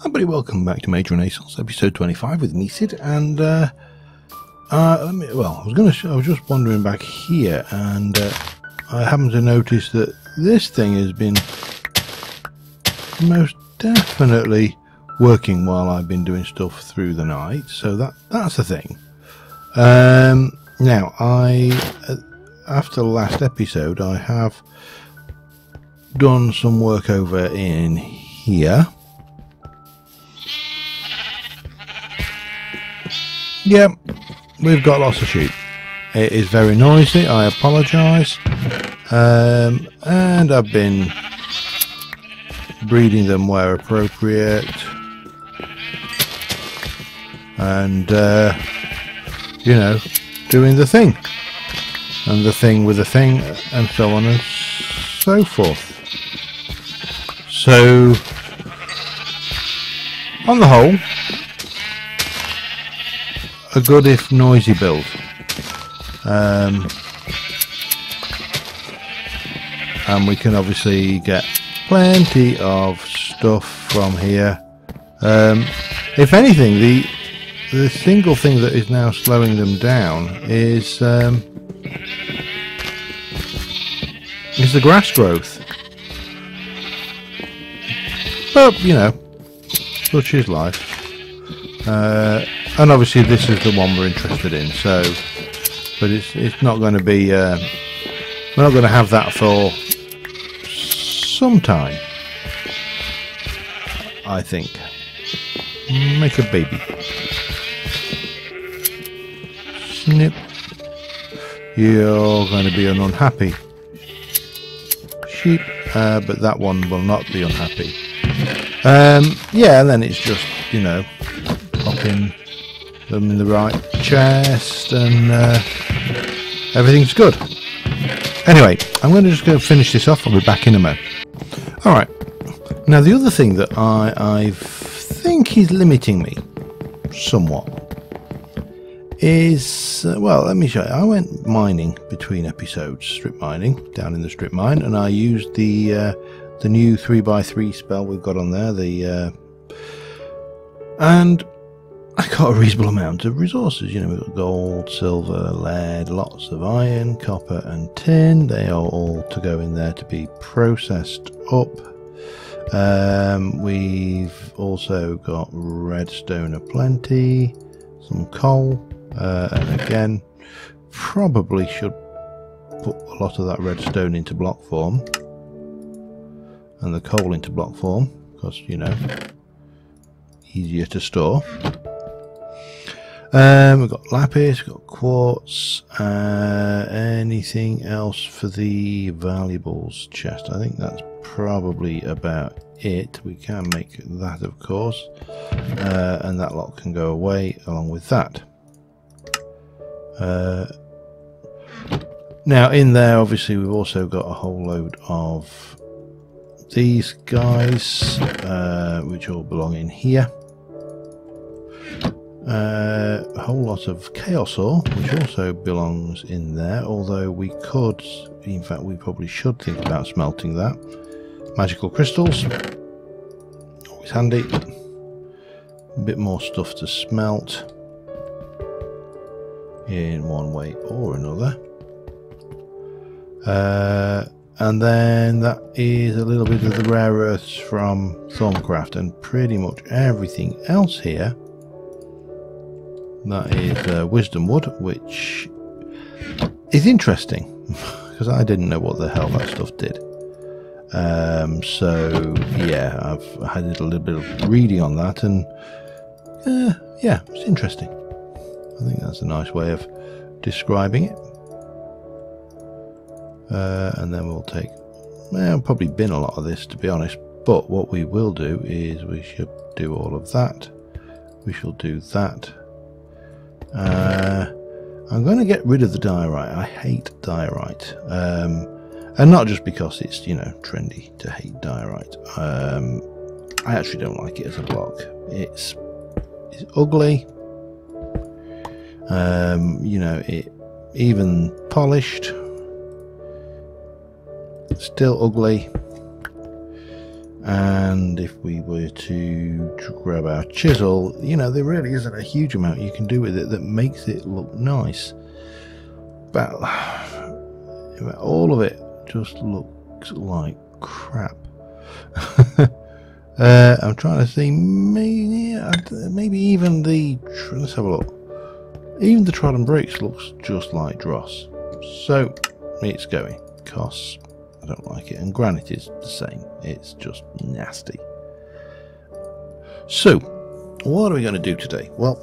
Everybody, welcome back to Mage Renaissance, episode 25 with me, Sid. And I was just wandering back here, and I happened to notice that this thing has been most definitely working while I've been doing stuff through the night. So that's the thing. Now, after the last episode, I have done some work over in here. Yeah, we've got lots of sheep. It is very noisy, I apologise. And I've been breeding them where appropriate. And, you know, doing the thing. And the thing with the thing, and so on and so forth. So, on the whole, a good if noisy build. And we can obviously get plenty of stuff from here. If anything, the single thing that is now slowing them down is the grass growth. But you know, such is life. And obviously this is the one we're interested in, so, but it's not going to be, we're not going to have that for some time, I think. Make a baby. Snip. You're going to be an unhappy sheep, but that one will not be unhappy. Yeah, and then it's just, you know, popping them in the right chest, and everything's good. Anyway, I'm going to just go finish this off. I'll be back in a moment. Alright, now the other thing that I think is limiting me somewhat is, well, let me show you. I went mining between episodes, strip mining, down in the strip mine, and I used the new 3x3 spell we've got on there, and I got a reasonable amount of resources. You know, we've got gold, silver, lead, lots of iron, copper and tin. They are all to go in there to be processed up. We've also got redstone aplenty, some coal, and again, probably should put a lot of that redstone into block form and the coal into block form, because, you know, easier to store. We've got lapis, we've got quartz, anything else for the valuables chest? I think that's probably about it. We can make that, of course, and that lot can go away along with that. Now in there, obviously, we've also got a whole load of these guys, which all belong in here. A whole lot of chaos ore, which also belongs in there, although we could, in fact we probably should think about smelting that. Magical crystals, always handy. A bit more stuff to smelt in one way or another. And then that is a little bit of the rare earths from Thorncraft, and pretty much everything else here. That is wisdom wood, which is interesting because I didn't know what the hell that stuff did. So yeah, I've had a little bit of reading on that, and yeah, it's interesting. I think that's a nice way of describing it. And then we'll take, well, probably bin a lot of this, to be honest, but what we will do is we should do all of that. We shall do that. I'm going to get rid of the diorite. I hate diorite, and not just because it's, you know, trendy to hate diorite. I actually don't like it as a block. It's ugly. You know, it even polished, still ugly. And if we were to grab our chisel, you know, there really isn't a huge amount you can do with it that makes it look nice. But all of it just looks like crap. I'm trying to see, maybe even the, let's have a look, even the trodden bricks looks just like dross. So it's going. Costs, I don't like it, and granite is the same. It's just nasty. So what are we going to do today? Well,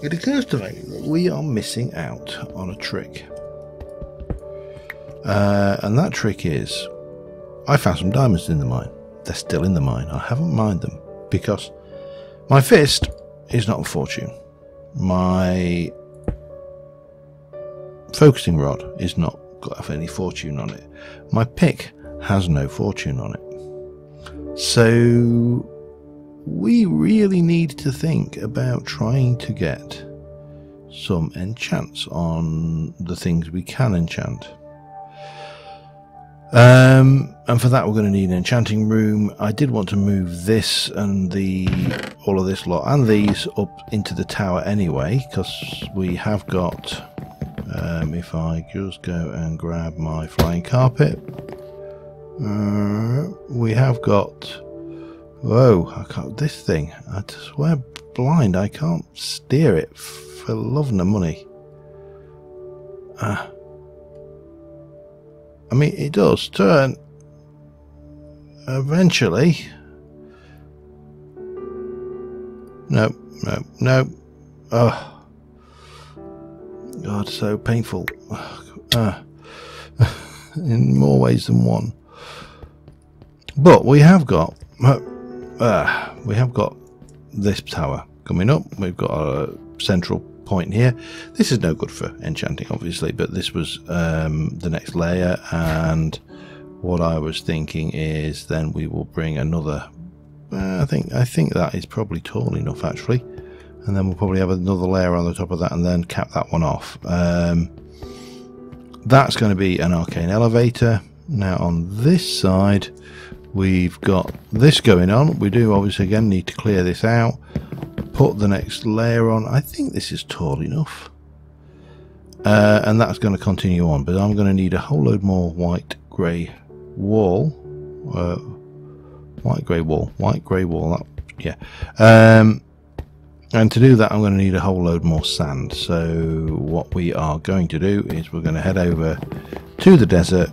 it occurs to me that we are missing out on a trick, and that trick is, I found some diamonds in the mine. They're still in the mine. I haven't mined them because my fist is not a fortune. My focusing rod is not got any fortune on it. My pick has no fortune on it. So we really need to think about trying to get some enchants on the things we can enchant. And for that we're going to need an enchanting room. I did want to move this and all of this lot and these up into the tower anyway, because we have got, if I just go and grab my flying carpet, we have got, whoa, I can't, this thing, I swear blind, I can't steer it for love nor money. I mean, it does turn eventually. No. Oh, God, so painful. In more ways than one. But we have got this tower coming up. We've got a central point here. This is no good for enchanting, obviously, but this was the next layer, and what I was thinking is then we will bring another, I think that is probably tall enough actually, and then we'll probably have another layer on the top of that and then cap that one off. That's going to be an arcane elevator. Now on this side we've got this going on. We do obviously again need to clear this out, put the next layer on. I think this is tall enough, and that's going to continue on, but I'm going to need a whole load more white grey wall, yeah, and to do that I'm going to need a whole load more sand. So what we are going to do is we're going to head over to the desert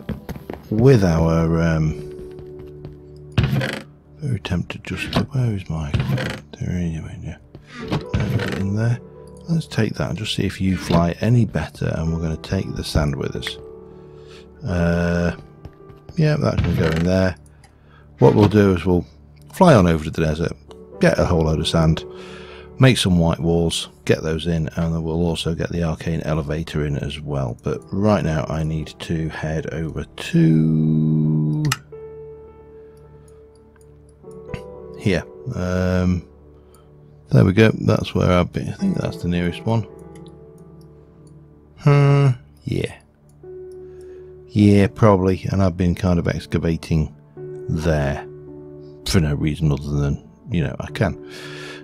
with our very tempted just to, where is my equipment? Yeah. In there. Let's take that and just see if you fly any better, and we're going to take the sand with us. Yeah, that can go in there. What we'll do is we'll fly on over to the desert, get a whole load of sand, make some white walls, get those in, and then we'll also get the arcane elevator in as well. But right now I need to head over to here. There we go. That's where I've been. I think that's the nearest one. Yeah, probably. And I've been kind of excavating there for no reason other than, you know, I can.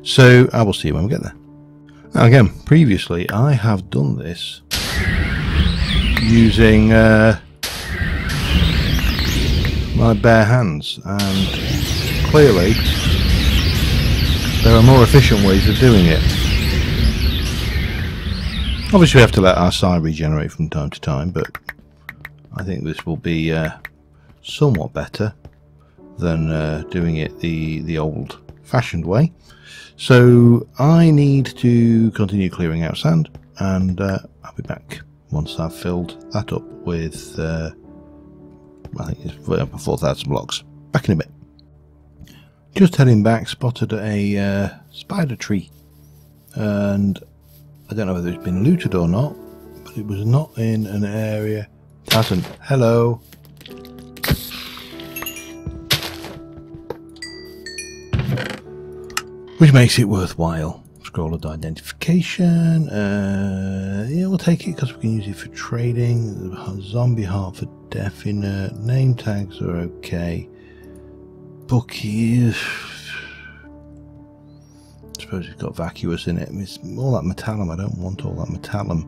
So I will see you when we get there. Now again, previously I have done this using my bare hands, and clearly there are more efficient ways of doing it. Obviously we have to let our psi regenerate from time to time, but I think this will be somewhat better than doing it the old-fashioned way. So I need to continue clearing out sand, and I'll be back once I've filled that up with I think it's 4,000 blocks. Back in a bit. Just heading back, spotted a spider tree, and I don't know whether it's been looted or not, but it was not in an area. It hasn't. Hello. Which makes it worthwhile. Scroll of identification. Yeah, we'll take it because we can use it for trading. Zombie heart for definite. Name tags are okay. book here. I suppose it's got vacuous in it. It's all that metallum. I don't want all that metallum.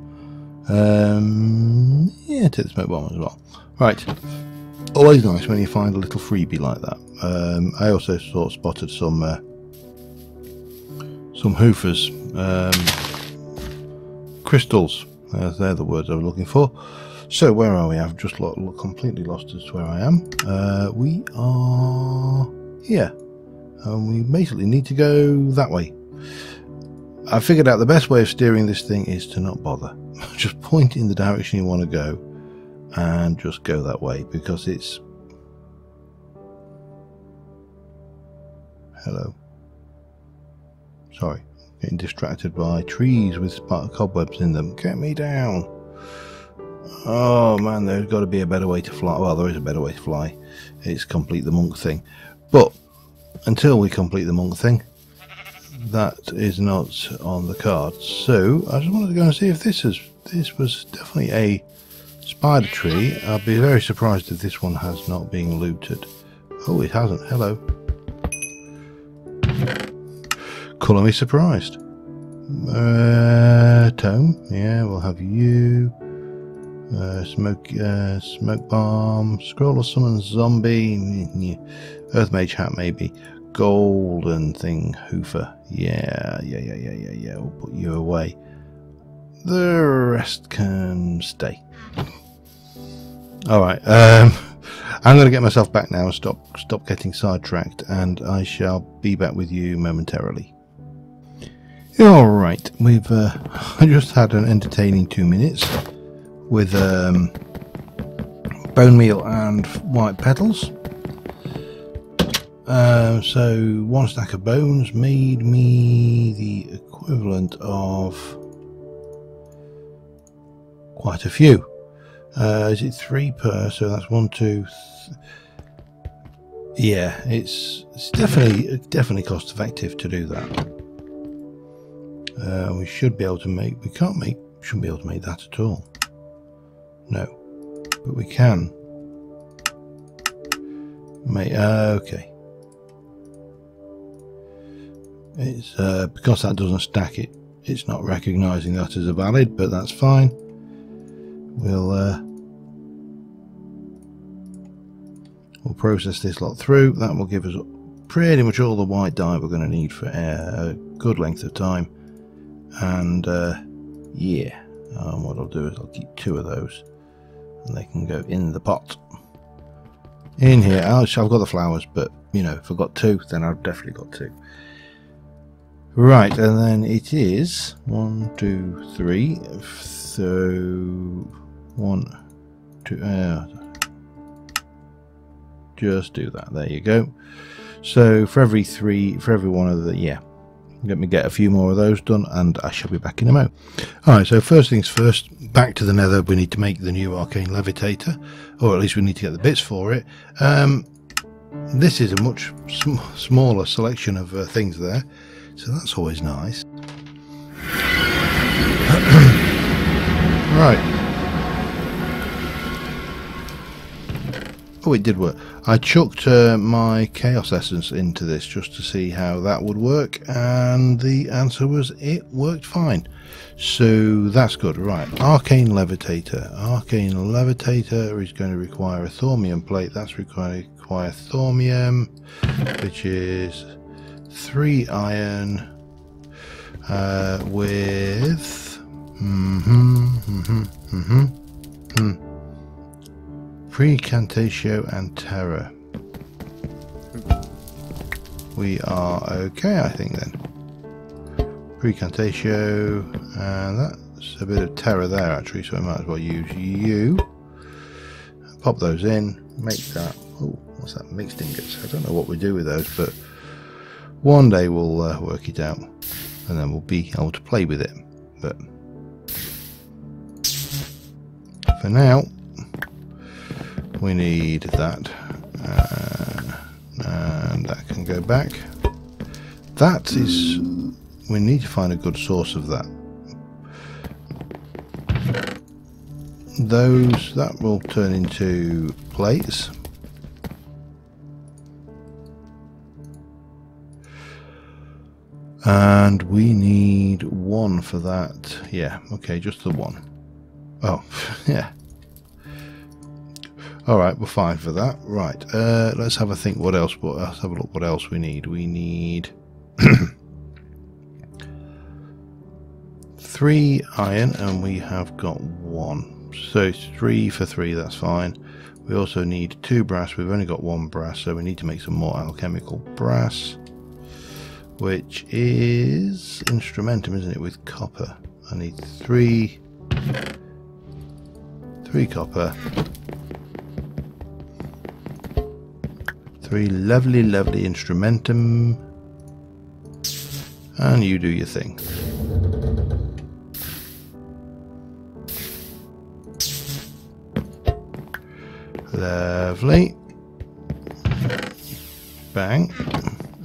Yeah, take the smoke bomb as well. Right. Always nice when you find a little freebie like that. I also sort of spotted some hoofers, crystals. They're the words I was looking for. So where are we? I've just completely lost as to where I am. We are here, and we basically need to go that way. I figured out the best way of steering this thing is to not bother. Just point in the direction you want to go, and just go that way, because it's... Hello. Sorry, getting distracted by trees with cobwebs in them. Get me down. Oh man, there's got to be a better way to fly. Well, there is a better way to fly. It's complete the monk thing. But until we complete the monk thing, that is not on the cards. So I just wanted to go and see if this was definitely a spider tree. I'll be very surprised if this one has not been looted. Oh, it hasn't. Hello. Colour me surprised. Tome. Yeah, we'll have you. Smoke bomb. Scroll or summon zombie. Earth mage hat maybe. Golden thing. Hoofer. Yeah. We'll put you away. The rest can stay. Alright, I'm going to get myself back now and stop getting sidetracked, and I shall be back with you momentarily. Alright, we've just had an entertaining 2 minutes with bone meal and white petals. So 1 stack of bones made me the equivalent of quite a few. Is it 3 per? So that's 1, 2. Yeah, it's definitely cost effective to do that. We should be able to make. We shouldn't be able to make that at all. No, but we can make. Okay. It's because that doesn't stack it. It's not recognising that as a valid, but that's fine. We'll process this lot through. That will give us pretty much all the white dye we're going to need for a good length of time. And yeah, what I'll do is I'll keep 2 of those, and they can go in the pot. In here, I've got the flowers, but you know, if I've got 2, then I've definitely got 2. Right, and then it is 1, 2, 3. So 1, 2. Just do that. There you go. So for every 3, for every one of the, yeah. Let me get a few more of those done, and I shall be back in a moment. Alright, so first things first, back to the nether. We need to make the new Arcane Levitator, or at least we need to get the bits for it. This is a much smaller selection of things there, so that's always nice. Right. Oh, it did work. I chucked my Chaos Essence into this just to see how that would work, and the answer was it worked fine. So that's good. Right, Arcane Levitator. Arcane Levitator is going to require a thaumium plate. That's require thaumium, which is 3 iron with Precantatio and Terror. We are okay, I think, then. Precantatio, and that's a bit of Terror there, actually, so I might as well use you. Pop those in, make that. Oh, what's that? Mixed ingots. I don't know what we do with those, but one day we'll work it out, and then we'll be able to play with it. But for now, we need that, and that can go back. That is, we need to find a good source of that. That will turn into plates. And we need 1 for that. Yeah, okay, just the 1. Oh, yeah. Alright, we're fine for that. Right, let's have a think what else. Let's have a look what else we need. We need 3 iron, and we have got 1. So it's 3 for 3, that's fine. We also need 2 brass. We've only got 1 brass, so we need to make some more alchemical brass, which is instrumentum, isn't it, with copper. I need 3 copper, 3 lovely instrumentum, and you do your thing. Lovely. Bang.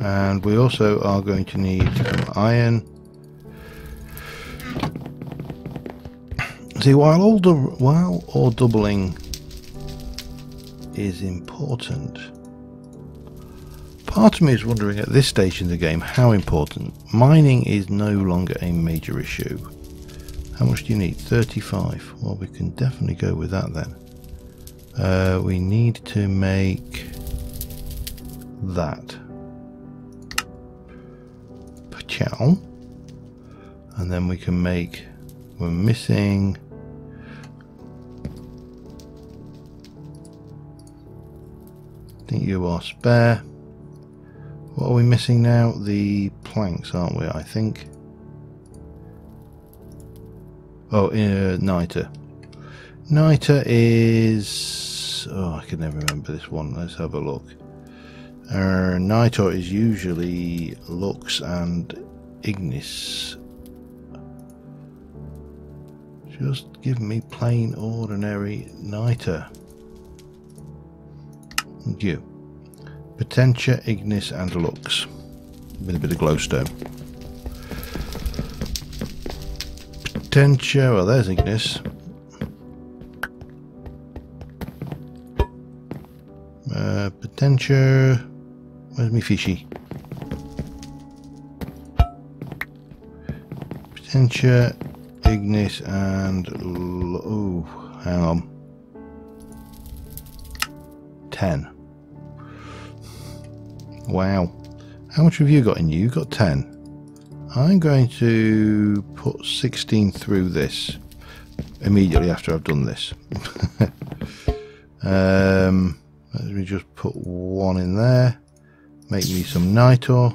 And we also are going to need some iron. See, while all doubling is important, part of me is wondering at this stage in the game how important. Mining is no longer a major issue. How much do you need? 35. Well, we can definitely go with that then. We need to make that. Pachow. And then we can make, we're missing I think you are spare. What are we missing now? The planks, aren't we? I think. Oh, niter. Niter is... oh, I can never remember this one. Let's have a look. Niter is usually Lux and Ignis. Just give me plain ordinary Niter. Thank you. Potentia, Ignis and Lux. With a bit of glowstone. Potentia, well there's Ignis. Potentia, where's me fishy? Potentia, Ignis and... oh, hang on. 10. Wow. How much have you got in you? You got 10. I'm going to put 16 through this immediately after I've done this. Let me just put 1 in there. Make me some niter.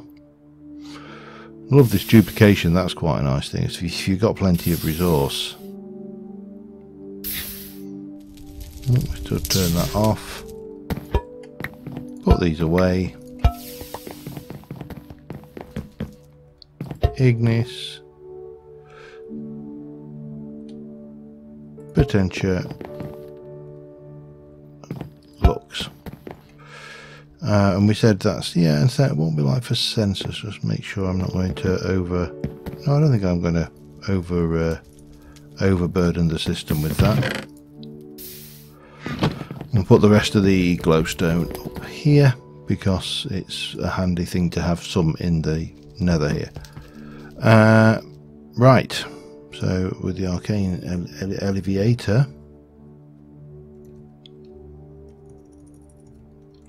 Love this duplication, that's quite a nice thing. If you've got plenty of resource. Let's just turn that off. Put these away. Ignis. Potentia. Lux. And we said that's, yeah, and so it won't be like for census. Just make sure I'm not going to no, I don't think I'm going to overburden the system with that. We'll put the rest of the glowstone up here because it's a handy thing to have some in the nether here. Right, so with the Arcane Levitator,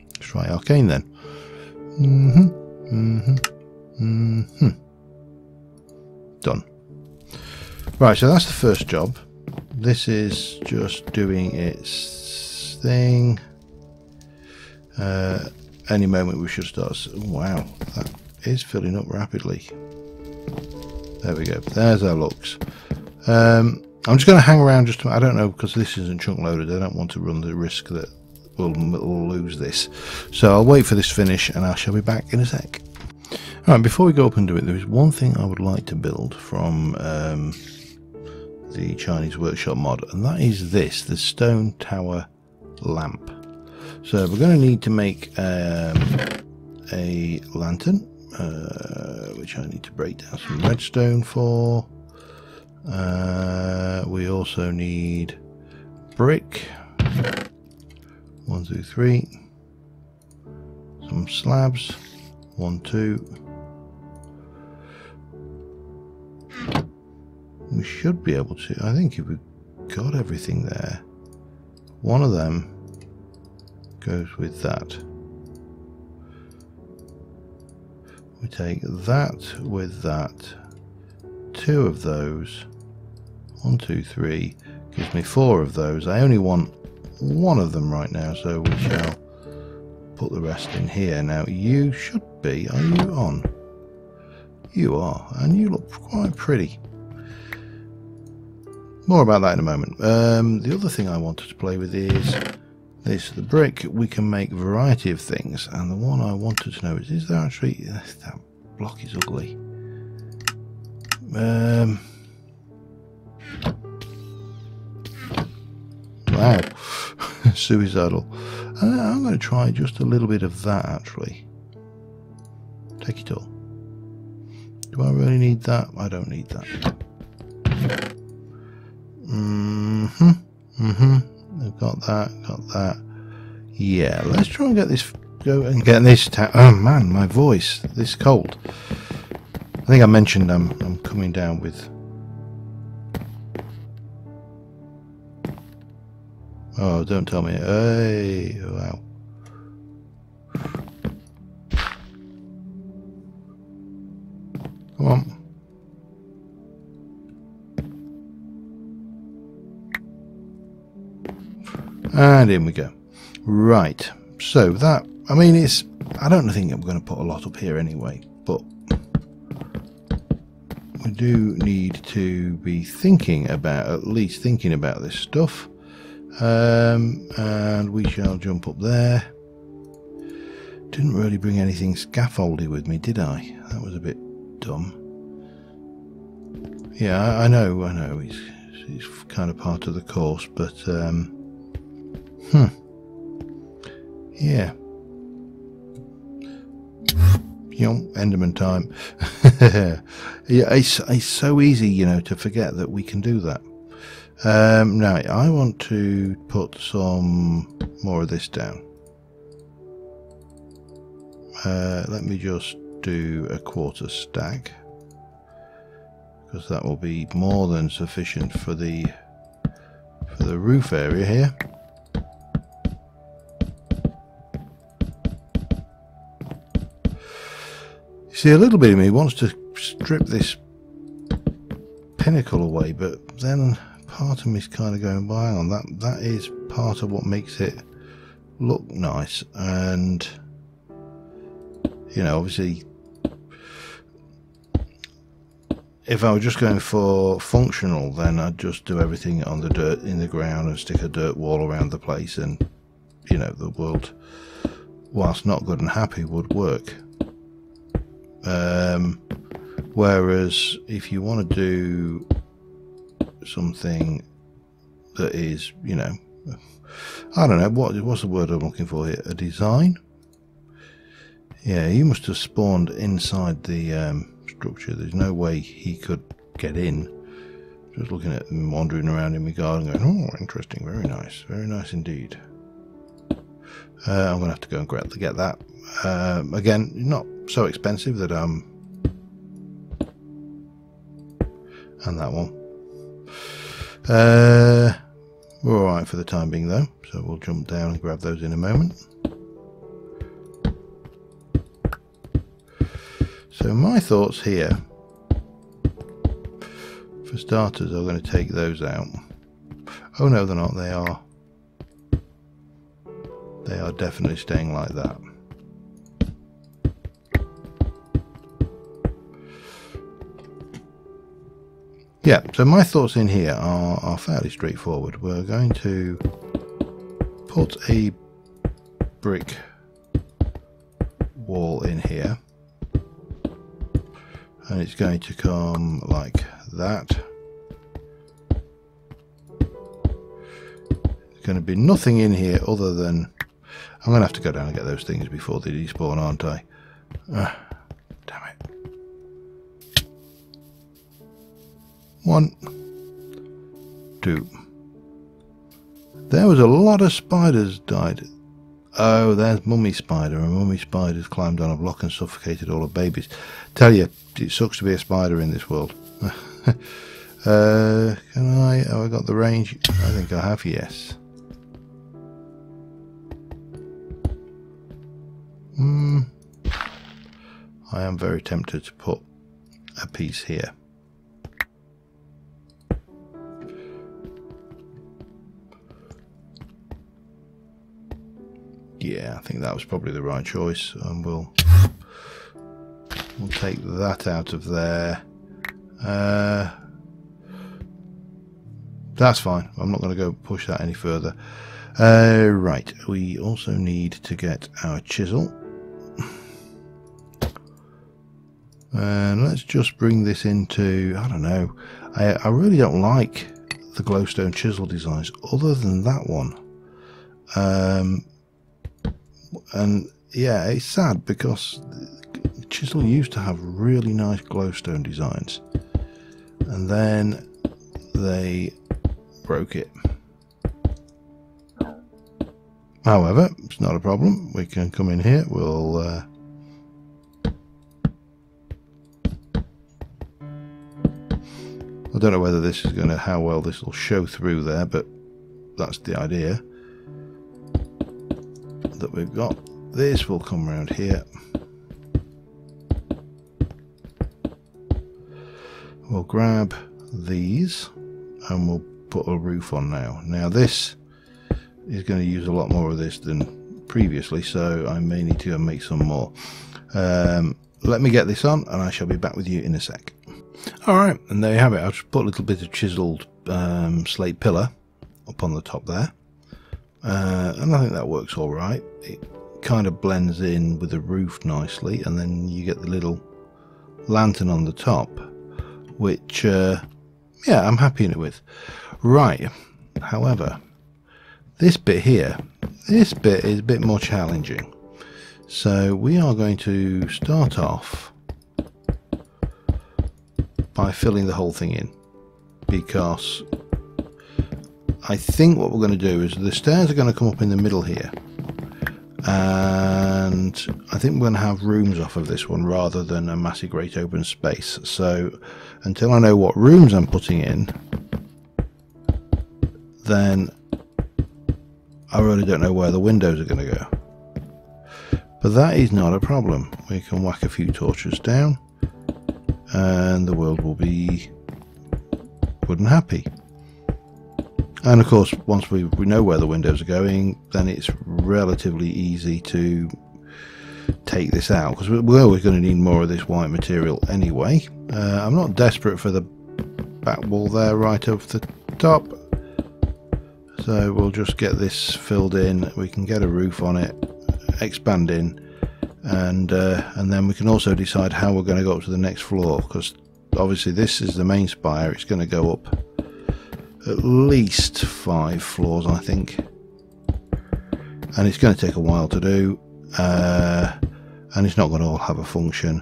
let's try Arcane then. Done. Right, so that's the first job. This is just doing its thing. Any moment we should start. Wow, that is filling up rapidly. There we go. There's our Lux. I'm just going to hang around just I don't know, because this isn't chunk loaded. I don't want to run the risk that we'll lose this. So I'll wait for this finish and I shall be back in a sec. Alright, before we go up and do it, there is one thing I would like to build from the Chinese Workshop mod, and that is this, the stone tower lamp. So we're going to need to make a lantern, which I need to break down some redstone for. We also need brick. 1, 2, 3. Some slabs. 1, 2. should be able to. I think if we've got everything there, one of them goes with that. We take that with that. 2 of those. 1, 2, 3. Gives me 4 of those. I only want 1 of them right now, so we shall put the rest in here. Now you should be. Are you on? You are, and you look quite pretty. More about that in a moment. The other thing I wanted to play with is this. The brick, we can make a variety of things, and the one I wanted to know is there actually... that block is ugly. Wow. Suicidal. I'm going to try just a little bit of that, actually. Take it all. Do I really need that? I don't need that. I've got that. Yeah, let's try and get this, go and get this, oh man, my voice, this cold. I think I mentioned I'm coming down with, oh, don't tell me, hey, wow. Come on. And in we go. Right, so that, I mean, it's, I don't think I'm going to put a lot up here anyway, but we do need to be thinking about, at least thinking about this stuff. And we shall jump up there. Didn't really bring anything scaffoldy with me, did I? That was a bit dumb. Yeah, I know, it's kind of part of the course, but, yeah. You know, Enderman time. Yeah, it's so easy, you know, to forget that we can do that. Now, I want to put some more of this down. Let me just do a 1/4 stack, because that will be more than sufficient for the roof area here. See, a little bit of me wants to strip this pinnacle away, but then part of me's kind of going, by on that is part of what makes it look nice. And you know, obviously, if I were just going for functional, then I'd just do everything on the dirt in the ground and stick a dirt wall around the place, and you know, the world, whilst not good and happy, would work. Whereas if you want to do something that is, you know, I don't know, what's the word I'm looking for here? A design? Yeah, he must have spawned inside the structure. There's no way he could get in. Just looking at him wandering around in my garden going, oh, interesting, very nice indeed. I'm going to have to go and get that. Again, not so expensive that and that one. We're alright for the time being though, so we'll jump down and grab those in a moment. So my thoughts here, for starters, are going to take those out. Oh no, they're not. They are definitely staying like that. Yeah, so my thoughts in here are fairly straightforward. We're going to put a brick wall in here, and it's going to come like that. There's going to be nothing in here other than, I'm going to have to go down and get those things before they despawn, aren't I? Damn it. 1, 2. There was a lot of spiders died. Oh, there's Mummy Spider, and Mummy Spider's climbed on a block and suffocated all the babies. Tell you, it sucks to be a spider in this world. Can I? Oh, I got the range. I think I have, yes. I am very tempted to put a piece here. Yeah, I think that was probably the right choice, and we'll take that out of there. That's fine. I'm not going to go push that any further. Right, we also need to get our chisel. And let's just bring this into, I don't know, I really don't like the glowstone chisel designs other than that one. And yeah, it's sad because chisel used to have really nice glowstone designs, and then they broke it. However, it's not a problem. We can come in here. We'll I don't know whether this is going to, how well this will show through there, but that's the idea. That we've got this will come around here. We'll grab these and we'll put a roof on now. Now this is going to use a lot more of this than previously, so I may need to go make some more. Let me get this on and I shall be back with you in a sec. Alright, and there you have it. I'll just put a little bit of chiseled slate pillar up on the top there. And I think that works all right. It kind of blends in with the roof nicely, and then you get the little lantern on the top, which yeah, I'm happy with. Right, however, this bit here, this bit is a bit more challenging. So we are going to start off by filling the whole thing in, because I think what we're going to do is the stairs are going to come up in the middle here, and I think we're going to have rooms off of this one rather than a massive great open space. So until I know what rooms I'm putting in, then I really don't know where the windows are going to go. But that is not a problem. We can whack a few torches down and the world will be good and happy. And of course, once we know where the windows are going, then it's relatively easy to take this out, because we're always going to need more of this white material anyway. I'm not desperate for the back wall there right over the top, so we'll just get this filled in. We can get a roof on it, expand in, and then we can also decide how we're going to go up to the next floor, because obviously this is the main spire. It's going to go up at least 5 floors, I think, and it's going to take a while to do, and it's not going to all have a function,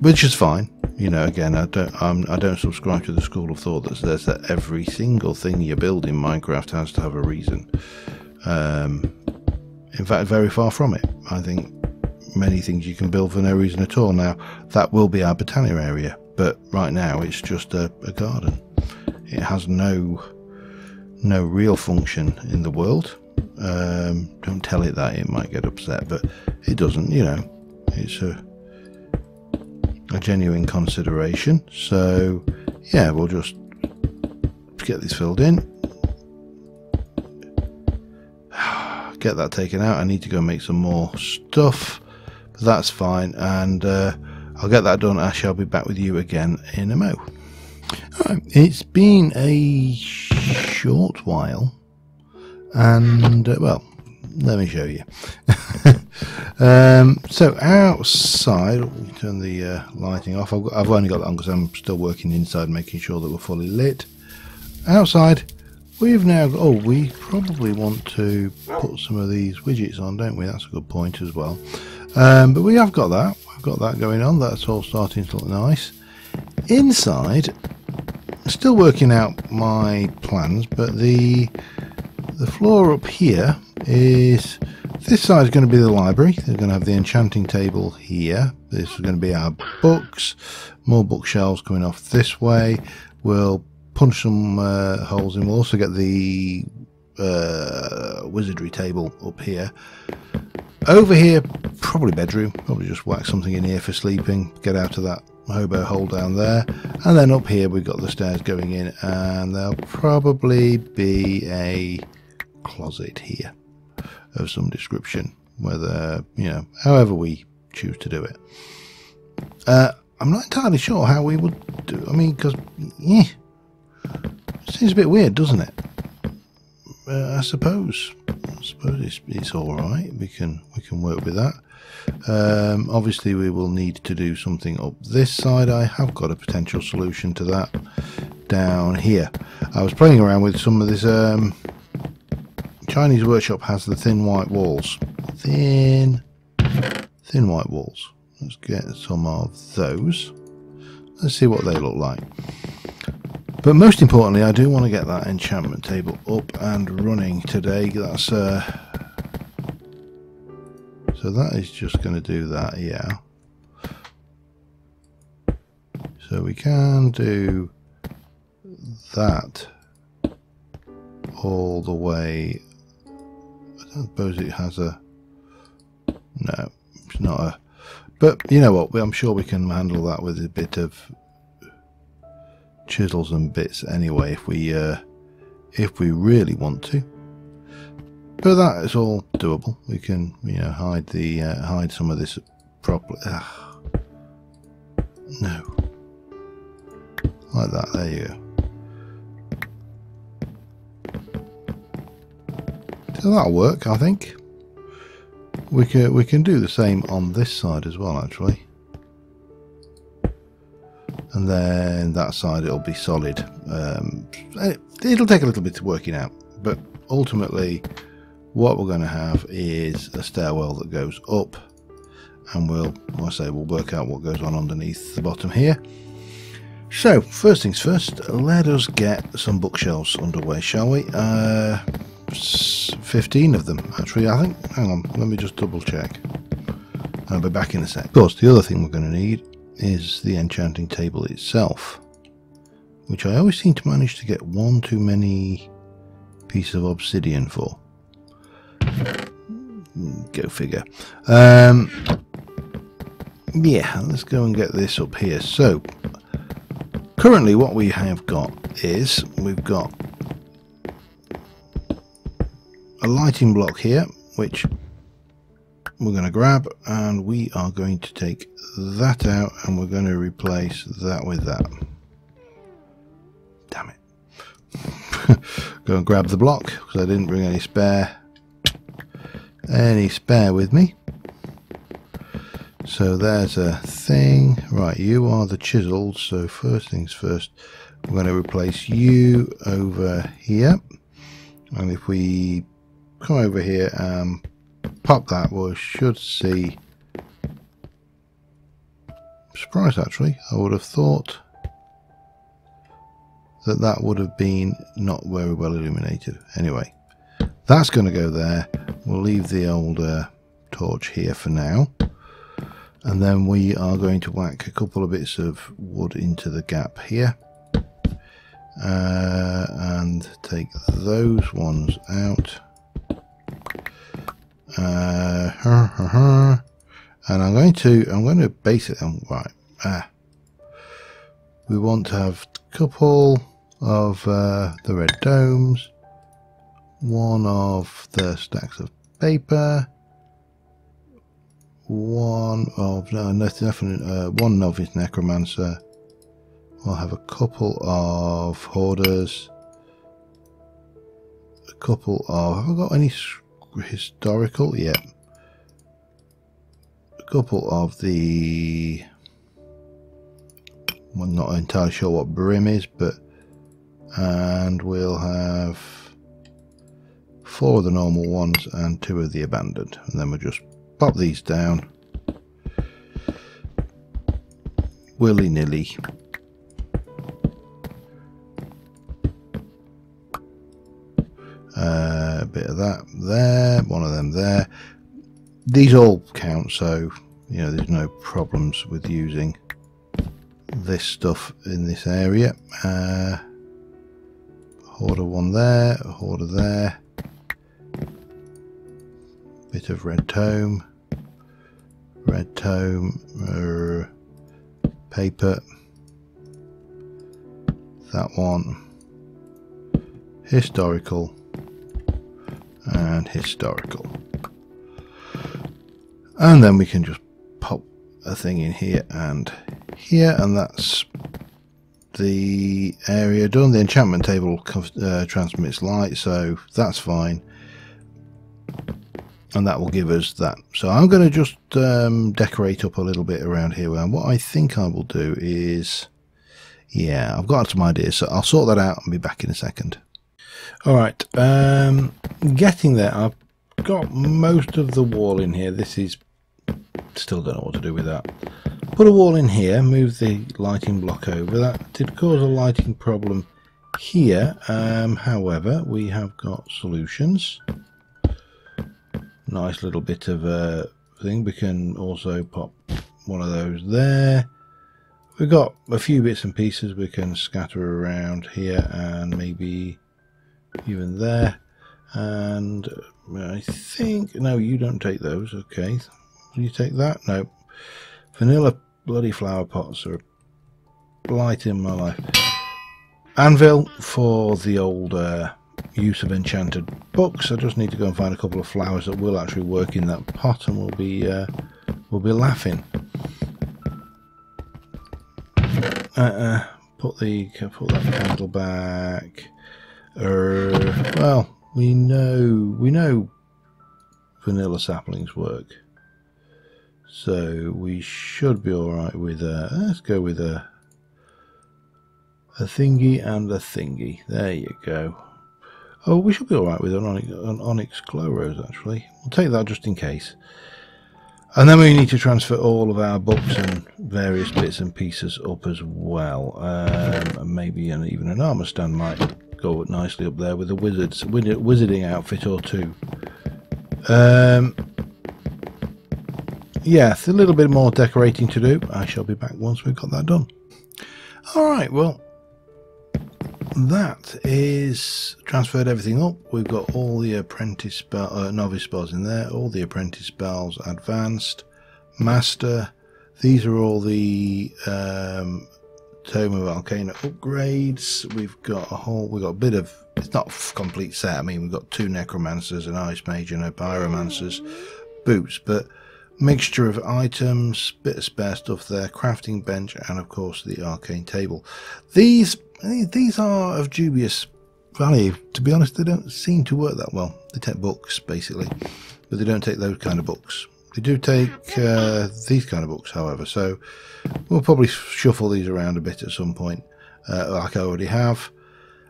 which is fine. You know, again, I don't subscribe to the school of thought that says that every single thing you build in Minecraft has to have a reason. In fact, very far from it. I think many things you can build for no reason at all. Now, that will be our botanic area, but right now it's just a garden. It has no real function in the world. Don't tell it that, it might get upset, but it doesn't. You know, it's a genuine consideration. So yeah, we'll just get this filled in, get that taken out. I need to go make some more stuff, but that's fine, and I'll get that done. I shall be back with you again in a mo. Right, it's been a short while, and well, let me show you. So outside, let me turn the lighting off. I've only got that on because I'm still working inside, making sure that we're fully lit. Outside, we've now, we probably want to put some of these widgets on, don't we? That's a good point as well. But we have got that. We've got that going on. That's all starting to look nice. Inside, still working out my plans, but the floor up here is, this side is going to be the library. They're going to have the enchanting table here. This is going to be our books, more bookshelves coming off this way. We'll punch some holes in. We'll also get the wizardry table up here. Over here, probably bedroom. Probably just whack something in here for sleeping. Get out of that hobo hole down there. And then up here we've got the stairs going in, and there'll probably be a closet here of some description, whether, you know, however we choose to do it. I'm not entirely sure how we would do. I mean, because yeah, it seems a bit weird, doesn't it? I suppose it's all right. We can work with that. Obviously, we will need to do something up this side. I have got a potential solution to that down here. I was playing around with some of this. Chinese workshop has the thin white walls. Thin white walls. Let's get some of those. Let's see what they look like. But most importantly, I do want to get that enchantment table up and running today. That's so that is just going to do that, yeah. So we can do that all the way. I don't suppose it has a, no, it's not a, but you know what, I'm sure we can handle that with a bit of chisels and bits anyway, if we really want to. But that is all doable. We can, you know, hide the hide some of this properly. No, like that. There you go. So that'll work, I think. We can do the same on this side as well, actually. And then that side it'll be solid. It'll take a little bit of working out, but ultimately what we're going to have is a stairwell that goes up, and we'll work out what goes on underneath the bottom here. So first things first, let us get some bookshelves underway, shall we? 15 of them actually, I think. Hang on, let me just double check. I'll be back in a sec. Of course, the other thing we're going to need is the enchanting table itself, which I always seem to manage to get one too many pieces of obsidian for. Go figure. Yeah, let's go and get this up here. So currently what we have got is we've got a lighting block here, which we're going to grab, and we are going to take that out, and we're going to replace that with that. Damn it. Go and grab the block, because I didn't bring any spare with me. So there's a thing. Right, you are the chisels, so first things first, we're going to replace you over here. And if we come over here and pop that, we should see. Surprised actually, I would have thought that that would have been not very well illuminated. Anyway, that's going to go there. We'll leave the old torch here for now, and then we are going to whack a couple of bits of wood into the gap here, and take those ones out. And I'm going to base it on right. We want to have a couple of the red domes, one of the stacks of paper, one of one novice necromancer. We'll have a couple of hoarders, a couple of, have I got any historical? Yeah. A couple of the, I'm not entirely sure what brim is, but, and we'll have 4 of the normal ones and 2 of the abandoned, and then we'll just pop these down willy-nilly. A bit of that there, one of them there. These all count, so you know there's no problems with using this stuff in this area. Hoarder one there, a hoarder there. Bit of red tome, paper. That one. Historical and historical. And then we can just pop a thing in here, and that's the area done. The enchantment table transmits light, so that's fine, and that will give us that. So I'm going to just decorate up a little bit around here, and what I think I will do is, yeah, I've got some ideas, so I'll sort that out and be back in a second. Alright, getting there. I've got most of the wall in here. This is, still don't know what to do with that. Put a wall in here, move the lighting block over. That did cause a lighting problem here. However, we have got solutions. Nice little bit of a thing. We can also pop one of those there. We've got a few bits and pieces we can scatter around here, and maybe even there. And I think, no, you don't take those. Okay, will you take that? No. Vanilla bloody flower pots are a blight in my life. Anvil for the old use of enchanted books. I just need to go and find a couple of flowers that will actually work in that pot, and we'll be laughing. Put that candle back. Well, we know vanilla saplings work. So we should be alright with let's go with a thingy and a thingy. There you go. Oh, we should be alright with an onyx glow rose, actually. We'll take that just in case. And then we need to transfer all of our books and various bits and pieces up as well. And maybe even an armor stand might go nicely up there with a wizarding outfit or two. Yeah, a little bit more decorating to do. I shall be back once we've got that done. Alright, well, that is transferred everything up. We've got all the apprentice novice spells in there, all the apprentice spells advanced, master. These are all the Tome of Arcane upgrades. We've got a bit of, it's not a complete set. I mean, we've got 2 necromancers, an ice mage and a pyromancer's boots, but mixture of items, bit of spare stuff there, crafting bench, and of course the arcane table. These are of dubious value. To be honest, they don't seem to work that well. They take books basically, but they don't take those kind of books. They do take these kind of books, however, so we'll probably shuffle these around a bit at some point, like I already have.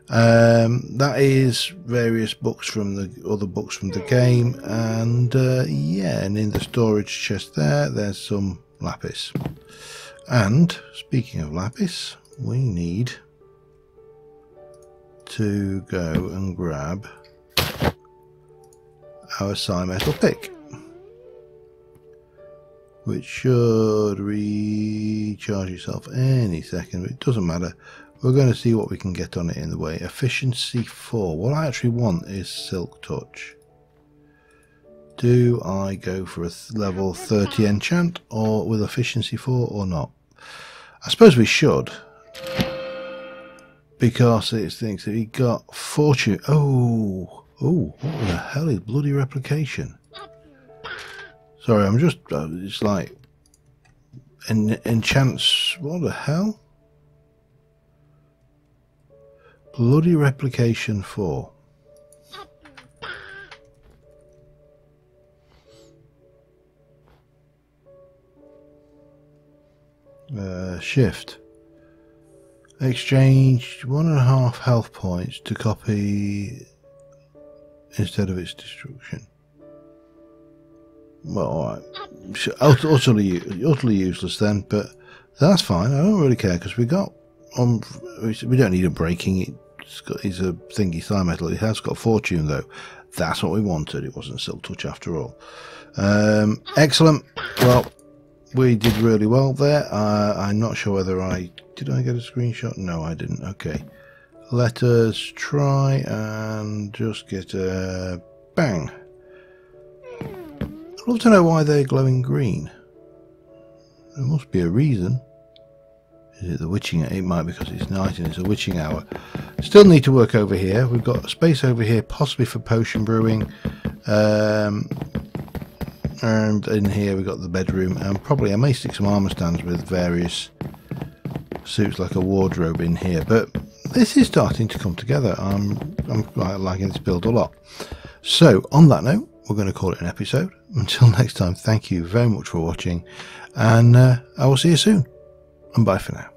That is various books from the other books from the game, and yeah, and in the storage chest there's some lapis. And speaking of lapis, we need to go and grab our psi metal pick, which should recharge itself any second, but it doesn't matter. We're going to see what we can get on it in the way. Efficiency 4. What I actually want is Silk Touch. Do I go for a level 30 enchant or with efficiency 4 or not? I suppose we should, because it thinks that he got fortune. Oh, what the hell is bloody replication? Sorry, I'm just, it's like enchants. What the hell? Bloody replication 4. Shift. Exchange 1.5 health points to copy instead of its destruction. Well, alright. Utterly useless then, but that's fine. I don't really care, because we got we don't need a breaking. It's a thingy psi metal. It has got fortune though. That's what we wanted. It wasn't Silk Touch after all. Excellent. Well, we did really well there. I'm not sure whether did I get a screenshot? No, I didn't. Okay, let us try and just get a bang. I'd love to know why they're glowing green. There must be a reason. Is it the witching hour? It might be because it's night and it's a witching hour. Still need to work over here. We've got space over here possibly for potion brewing. And in here we've got the bedroom, and probably I may stick some armour stands with various suits like a wardrobe in here. But this is starting to come together. I'm quite liking this build a lot. So on that note, we're going to call it an episode. Until next time, thank you very much for watching, and I will see you soon. And bye for now.